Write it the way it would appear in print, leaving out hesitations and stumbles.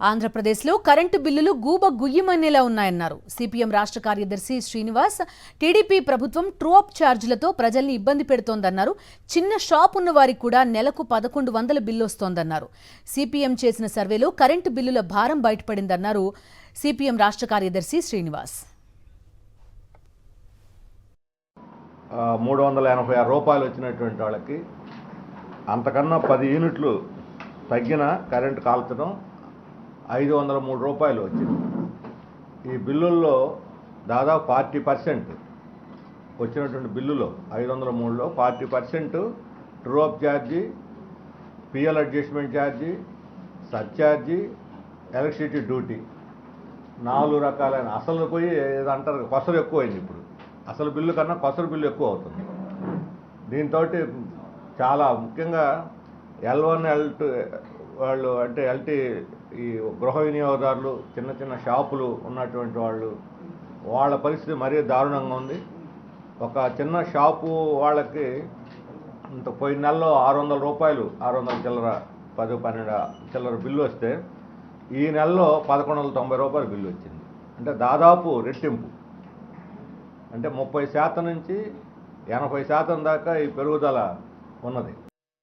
ఆంధ్రప్రదేశ్లో కరెంటు బిల్లులు గూబ గుయ్యమనేలా ఉన్నాయన్నారు సిపిఎం రాష్ట్ర కార్యదర్శి శ్రీనివాస్. టీడీపీ ప్రభుత్వం ట్రూ-అప్ ఛార్జీలతో ప్రజల్ని ఇబ్బంది పెడుతోందన్నారు. చిన్న షాప్ ఉన్న వారికి కూడా నెలకు 1100 బిల్లు వస్తోందన్నారు. సిపిఎం చేసిన సర్వేలో కరెంటు బిల్లుల భారం బయటపడిందన్నారు సిపిఎం రాష్ట్ర కార్యదర్శి శ్రీనివాస్. 386 రూపాయలు వచ్చినటువంటి వాళ్ళకి అంతకన్నా 10 యూనిట్లు తగ్గిన కరెంటు కాల్చడం 503 రూపాయలు వచ్చింది. ఈ బిల్లుల్లో దాదాపు 40% వచ్చినటువంటి బిల్లులో 503లో 40% ట్రూ-అప్ ఛార్జీ, పిఎల్ అడ్జస్ట్మెంట్ ఛార్జీ, సర్ఛార్జీ, ఎలక్ట్రిసిటీ డ్యూటీ, 4 రకాలైన అసలు పోయి ఏదంటారు కొసరు ఎక్కువైంది. ఇప్పుడు అసలు బిల్లు కన్నా కొసరు బిల్లు ఎక్కువ అవుతుంది. దీంతో చాలా ముఖ్యంగా L1, L2 వాళ్ళు అంటే ఎల్టీ ఈ గృహ వినియోగదారులు, చిన్న చిన్న షాపులు ఉన్నటువంటి వాళ్ళ పరిస్థితి మరీ దారుణంగా ఉంది. ఒక చిన్న షాపు వాళ్ళకి పోయిన నెలలో 600 రూపాయలు, 600 చిల్లర 10-12 చిల్లర బిల్లు వస్తే ఈ నెలలో 1190 రూపాయలు బిల్లు వచ్చింది. అంటే దాదాపు రెట్టింపు. అంటే 30% నుంచి 80% దాకా ఈ పెరుగుదల ఉన్నది.